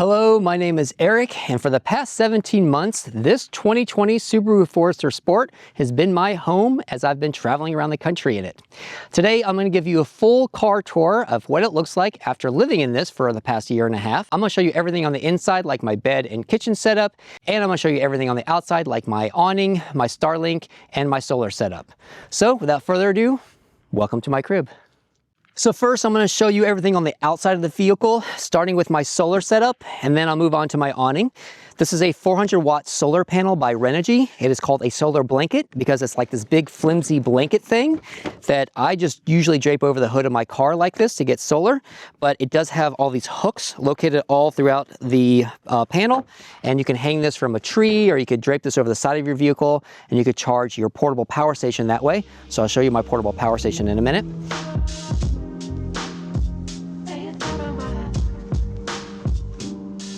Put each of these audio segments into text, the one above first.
Hello, my name is Eric, and for the past 17 months, this 2020 Subaru Forester Sport has been my home as I've been traveling around the country in it. Today, I'm going to give you a full car tour of what it looks like after living in this for the past year and a half. I'm going to show you everything on the inside, like my bed and kitchen setup, and I'm going to show you everything on the outside, like my awning, my Starlink, and my solar setup. So, without further ado, welcome to my crib. So first, I'm going to show you everything on the outside of the vehicle, starting with my solar setup, and then I'll move on to my awning. This is a 400-watt solar panel by Renogy. It is called a solar blanket because it's like this big flimsy blanket thing that I just usually drape over the hood of my car like this to get solar, but it does have all these hooks located all throughout the panel, and you can hang this from a tree, or you could drape this over the side of your vehicle, and you could charge your portable power station that way. So I'll show you my portable power station in a minute.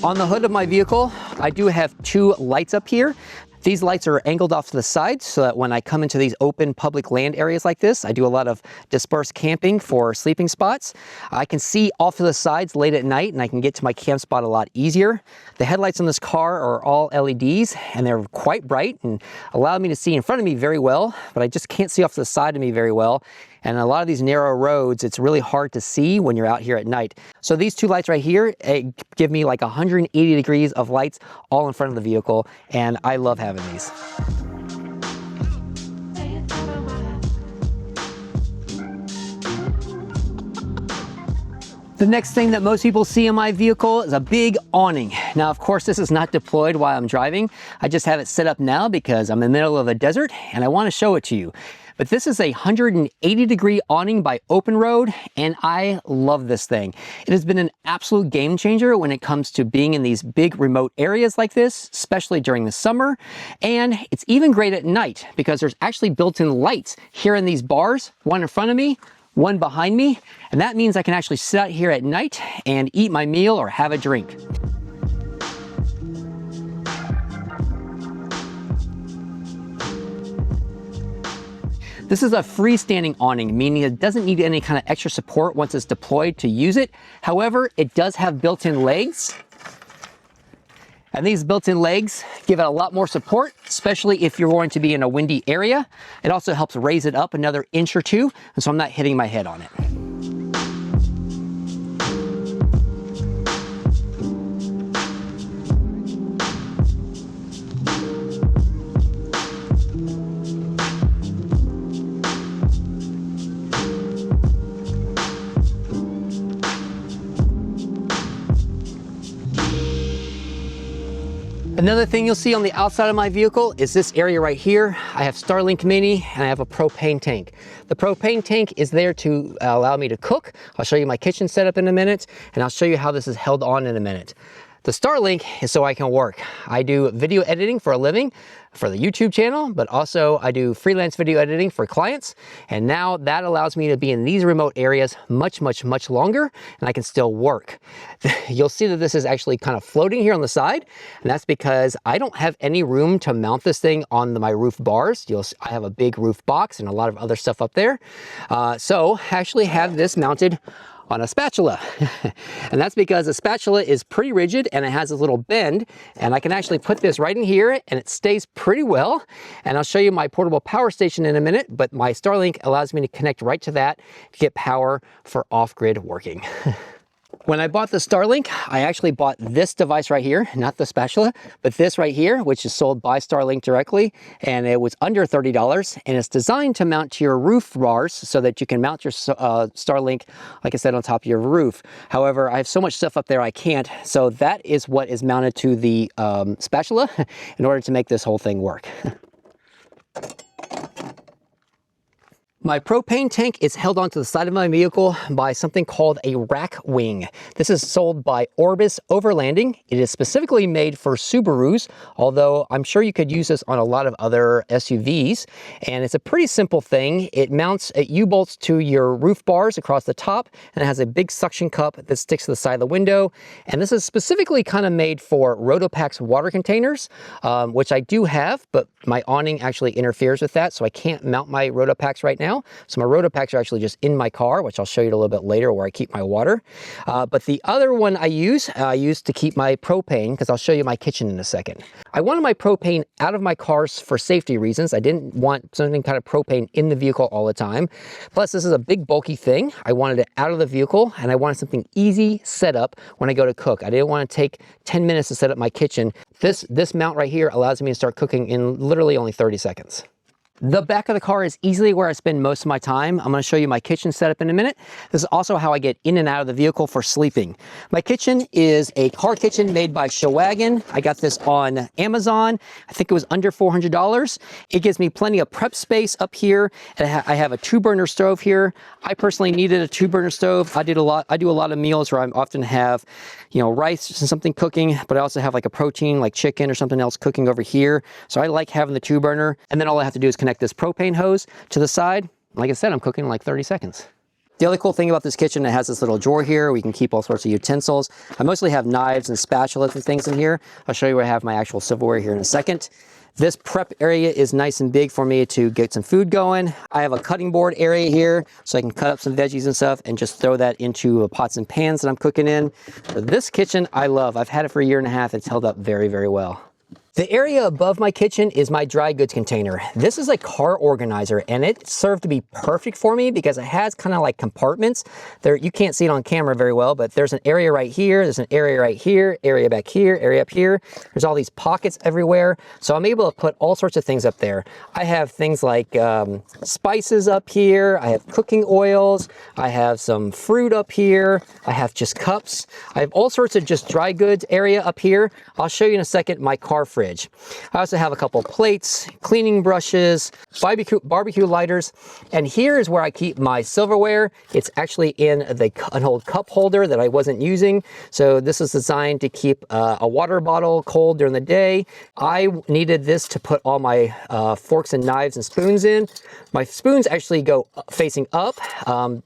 On the hood of my vehicle, I do have two lights up here. These lights are angled off to the side so that when I come into these open public land areas like this, I do a lot of dispersed camping for sleeping spots. I can see off to the sides late at night, and I can get to my camp spot a lot easier. The headlights on this car are all LEDs, and they're quite bright and allow me to see in front of me very well, but I just can't see off to the side of me very well. And a lot of these narrow roads, it's really hard to see when you're out here at night. So these two lights right here give me like 180 degrees of lights all in front of the vehicle, and I love having these. The next thing that most people see in my vehicle is a big awning. Now, of course, this is not deployed while I'm driving. I just have it set up now because I'm in the middle of a desert and I want to show it to you. But this is a 180-degree awning by Open Road, and I love this thing. It has been an absolute game changer when it comes to being in these big remote areas like this, especially during the summer. And it's even great at night because there's actually built-in lights here in these bars, one in front of me, one behind me, and that means I can actually sit out here at night and eat my meal or have a drink. This is a freestanding awning, meaning it doesn't need any kind of extra support once it's deployed to use it. However, it does have built-in legs. And these built-in legs give it a lot more support, especially if you're going to be in a windy area. It also helps raise it up another inch or two, and so I'm not hitting my head on it. Another thing you'll see on the outside of my vehicle is this area right here. I have Starlink Mini and I have a propane tank. The propane tank is there to allow me to cook. I'll show you my kitchen setup in a minute, and I'll show you how this is held on in a minute. The Starlink is so I can work. I do video editing for a living for the YouTube channel, but also I do freelance video editing for clients. And now that allows me to be in these remote areas much longer, and I can still work. You'll see that this is actually kind of floating here on the side, and that's because I don't have any room to mount this thing on my roof bars. I have a big roof box and a lot of other stuff up there. So I actually have this mounted on a spatula. And that's because a spatula is pretty rigid and it has a little bend, and I can actually put this right in here and it stays pretty well. And I'll show you my portable power station in a minute, but my Starlink allows me to connect right to that to get power for off-grid working. When I bought the Starlink, I actually bought this device right here, not the spatula, but this right here, which is sold by Starlink directly, and it was under $30, and it's designed to mount to your roof bars so that you can mount your Starlink, like I said, on top of your roof. However, I have so much stuff up there I can't, so that is what is mounted to the spatula in order to make this whole thing work. My propane tank is held onto the side of my vehicle by something called a rack wing. This is sold by Orbis Overlanding. It is specifically made for Subarus, although I'm sure you could use this on a lot of other SUVs. And it's a pretty simple thing. It mounts U-bolts to your roof bars across the top, and it has a big suction cup that sticks to the side of the window. And this is specifically kind of made for Rotopak's water containers, which I do have, but my awning actually interferes with that, so I can't mount my Rotopaks right now. now. So my Rotopacks are actually just in my car, which I'll show you a little bit later where I keep my water. But the other one I use to keep my propane, because I'll show you my kitchen in a second. I wanted my propane out of my cars for safety reasons. I didn't want something kind of propane in the vehicle all the time. Plus, this is a big bulky thing. I wanted it out of the vehicle, and I wanted something easy setup when I go to cook. I didn't want to take 10 minutes to set up my kitchen. This mount right here allows me to start cooking in literally only 30 seconds. The back of the car is easily where I spend most of my time. I'm going to show you my kitchen setup in a minute. This is also how I get in and out of the vehicle for sleeping. My kitchen is a car kitchen made by Shawwagon. I got this on Amazon. I think it was under $400. It gives me plenty of prep space up here. And I have a 2-burner stove here. I personally needed a 2-burner stove. I do a lot of meals where I often have, rice and something cooking, but I also have like a protein like chicken or something else cooking over here. So I like having the 2-burner. And then all I have to do is connect this propane hose to the side. Like I said, I'm cooking in like 30 seconds. The other cool thing about this kitchen, it has this little drawer here where you can keep all sorts of utensils. I mostly have knives and spatulas and things in here. I'll show you where I have my actual silverware here in a second. This prep area is nice and big for me to get some food going. I have a cutting board area here so I can cut up some veggies and stuff and just throw that into pots and pans that I'm cooking in. So this kitchen I love. I've had it for a year and a half. It's held up very, very well. The area above my kitchen is my dry goods container. This is a car organizer, and it served to be perfect for me because it has kind of like compartments. There, you can't see it on camera very well, but there's an area right here, there's an area right here, area back here, area up here. There's all these pockets everywhere. So I'm able to put all sorts of things up there. I have things like spices up here. I have cooking oils. I have some fruit up here. I have just cups. I have all sorts of just dry goods area up here. I'll show you in a second my car fridge. I also have a couple plates, cleaning brushes, barbecue lighters, and here is where I keep my silverware. It's actually in an old cup holder that I wasn't using. So this is designed to keep a water bottle cold during the day. I needed this to put all my forks and knives and spoons in. My spoons actually go facing up,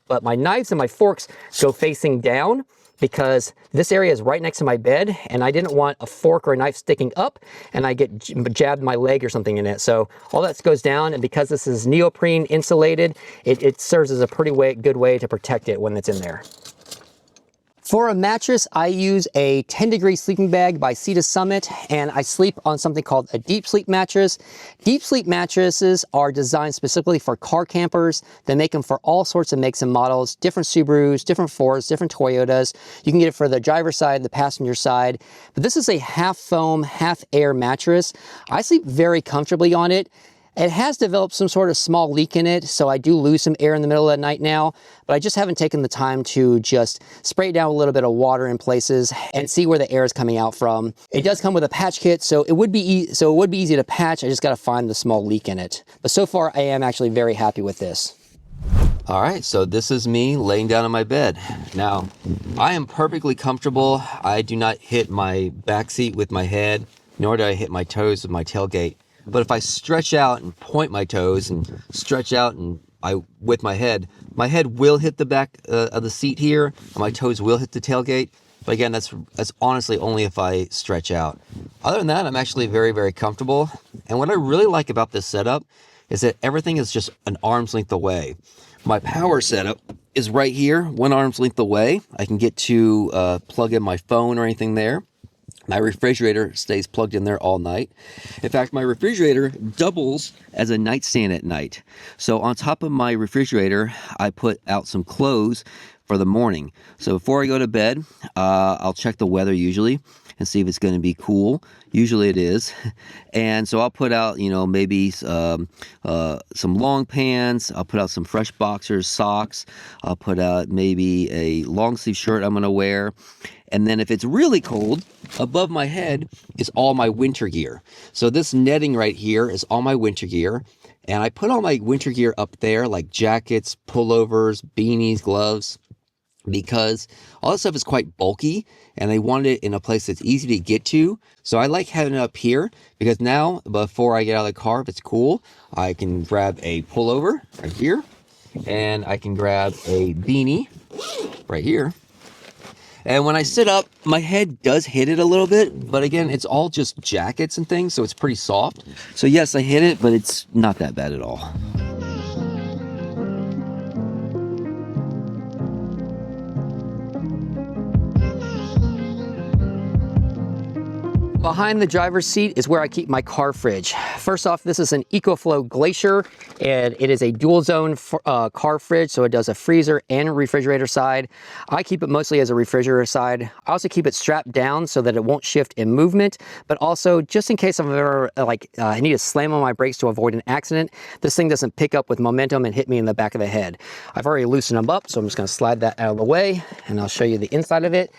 but my knives and my forks go facing down, because this area is right next to my bed and I didn't want a fork or a knife sticking up and I get jabbed my leg or something in it. So all that goes down, and because this is neoprene insulated, it serves as a pretty good way to protect it when it's in there. For a mattress, I use a 10-degree sleeping bag by Sea to Summit, and I sleep on something called a deep sleep mattress. Deep sleep mattresses are designed specifically for car campers. They make them for all sorts of makes and models, different Subarus, different Fords, different Toyotas. You can get it for the driver's side, the passenger side. But this is a half foam, half air mattress. I sleep very comfortably on it. It has developed some sort of small leak in it, so I do lose some air in the middle of the night now, but I just haven't taken the time to just spray down a little bit of water in places and see where the air is coming out from. It does come with a patch kit, so it would be easy to patch. I just got to find the small leak in it. But so far, I am actually very happy with this. All right, so this is me laying down on my bed. Now, I am perfectly comfortable. I do not hit my back seat with my head, nor do I hit my toes with my tailgate. But if I stretch out and point my toes and stretch out and with my head will hit the back of the seat here, and my toes will hit the tailgate. But again, that's honestly only if I stretch out. Other than that, I'm actually very, very comfortable. And what I really like about this setup is that everything is just an arm's length away. My power setup is right here, 1 arm's length away. I can get to plug in my phone or anything there. My refrigerator stays plugged in there all night. In fact, my refrigerator doubles as a nightstand at night. So on top of my refrigerator, I put out some clothes for the morning. So before I go to bed, I'll check the weather usually and see if it's going to be cool. Usually it is. And so I'll put out, maybe some long pants. I'll put out some fresh boxers, socks. I'll put out maybe a long sleeve shirt I'm going to wear. And then if it's really cold, above my head is all my winter gear. So this netting right here is all my winter gear. And I put all my winter gear up there, like jackets, pullovers, beanies, gloves, because all this stuff is quite bulky and I wanted it in a place that's easy to get to. So I like having it up here because now, before I get out of the car, if it's cool, I can grab a pullover right here and I can grab a beanie right here. And when I sit up, my head does hit it a little bit, but again, it's all just jackets and things, so it's pretty soft. So yes, I hit it, but it's not that bad at all. Behind the driver's seat is where I keep my car fridge. First off, this is an EcoFlow Glacier, and it is a dual zone car fridge, so it does a freezer and a refrigerator side. I keep it mostly as a refrigerator side. I also keep it strapped down so that it won't shift in movement, but also just in case I'm ever I need to slam on my brakes to avoid an accident, this thing doesn't pick up with momentum and hit me in the back of the head. I've already loosened them up, so I'm just going to slide that out of the way, and I'll show you the inside of it.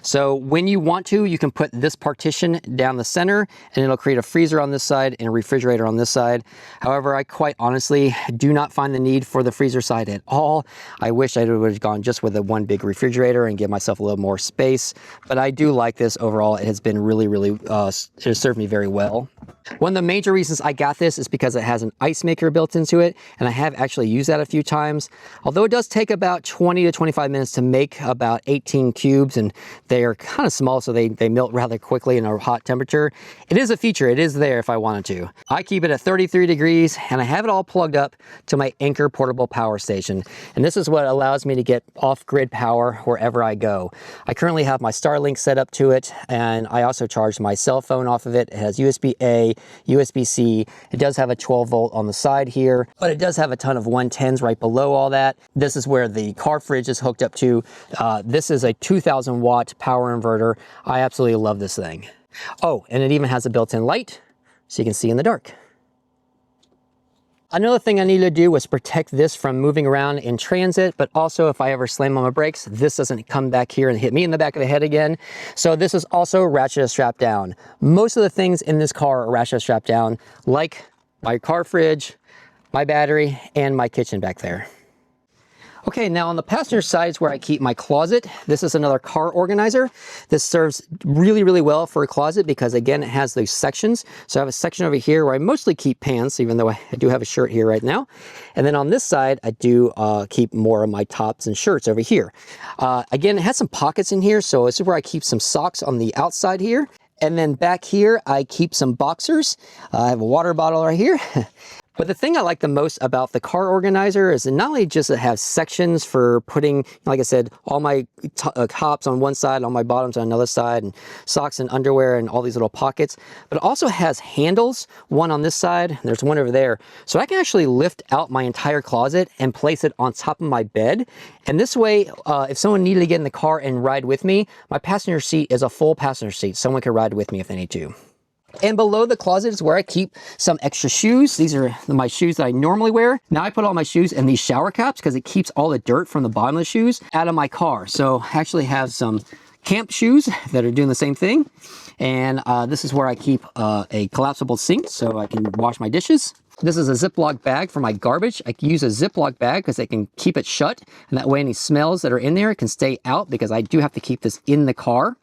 So when you want to, you can put this partition down the center and it'll create a freezer on this side and a refrigerator on this side. However, I quite honestly do not find the need for the freezer side at all. I wish I would have gone just with a one big refrigerator and give myself a little more space, but I do like this overall. It has been really, it has served me very well. One of the major reasons I got this is because it has an ice maker built into it, and I have actually used that a few times. Although it does take about 20 to 25 minutes to make about 18 cubes, and they are kind of small, so they melt rather quickly in a hot temperature. It is a feature. It is there if I wanted to. I keep it at 33 degrees, and I have it all plugged up to my Anker portable power station. And this is what allows me to get off-grid power wherever I go. I currently have my Starlink set up to it, and I also charge my cell phone off of it. It has USB-A, USB-C. It does have a 12 volt on the side here, but it does have a ton of 110s right below all that. This is where the car fridge is hooked up to. This is a 2000 watt power inverter. I absolutely love this thing. Oh, and it even has a built-in light so you can see in the dark. Another thing I needed to do was protect this from moving around in transit, but also if I ever slam on my brakes, this doesn't come back here and hit me in the back of the head again. So this is also ratchet strapped down. Most of the things in this car are ratchet strapped down, like my car fridge, my battery, and my kitchen back there. Okay, now on the passenger side is where I keep my closet. This is another car organizer. This serves really, really well for a closet because, again, it has those sections. So I have a section over here where I mostly keep pants, even though I do have a shirt here right now. And then on this side, I do keep more of my tops and shirts over here. Again, it has some pockets in here, so this is where I keep some socks on the outside here. And then back here, I keep some boxers. I have a water bottle right here. But the thing I like the most about the car organizer is that not only just it has sections for putting, like I said, all my tops on one side, all my bottoms on another side, and socks and underwear and all these little pockets, but it also has handles, one on this side, and there's one over there. So I can actually lift out my entire closet and place it on top of my bed. And this way, if someone needed to get in the car and ride with me, my passenger seat is a full passenger seat. Someone can ride with me if they need to. And below the closet is where I keep some extra shoes. These are my shoes that I normally wear. Now I put all my shoes in these shower caps because it keeps all the dirt from the bottom of the shoes out of my car. So I actually have some camp shoes that are doing the same thing. And this is where I keep a collapsible sink so I can wash my dishes. This is a Ziploc bag for my garbage. I can use a Ziploc bag because I can keep it shut. And that way any smells that are in there can stay out because I do have to keep this in the car.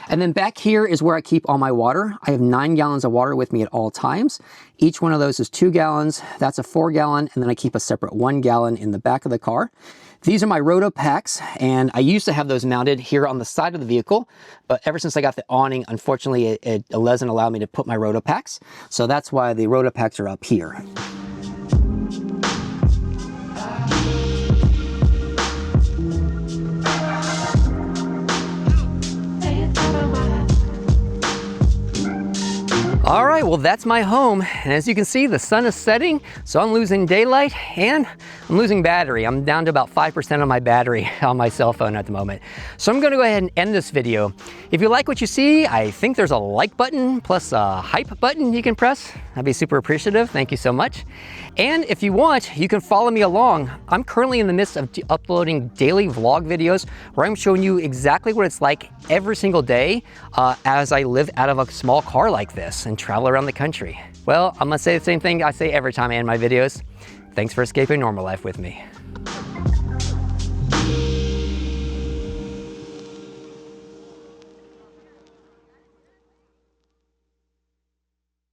And then back here is where I keep all my water. I have 9 gallons of water with me at all times. Each one of those is 2 gallons. That's a 4 gallon. And then I keep a separate 1 gallon in the back of the car. These are my roto packs, and I used to have those mounted here on the side of the vehicle, but ever since I got the awning, unfortunately, it doesn't allow me to put my roto packs. So that's why the roto packs are up here. All right, well, that's my home. And as you can see, the sun is setting, so I'm losing daylight and I'm losing battery. I'm down to about 5% of my battery on my cell phone at the moment. So I'm gonna go ahead and end this video. If you like what you see, I think there's a like button plus a hype button you can press. I'd be super appreciative. Thank you so much. And if you want, you can follow me along. I'm currently in the midst of uploading daily vlog videos where I'm showing you exactly what it's like every single day as I live out of a small car like this and travel around the country. Well, I'm gonna say the same thing I say every time I end my videos. Thanks for escaping normal life with me.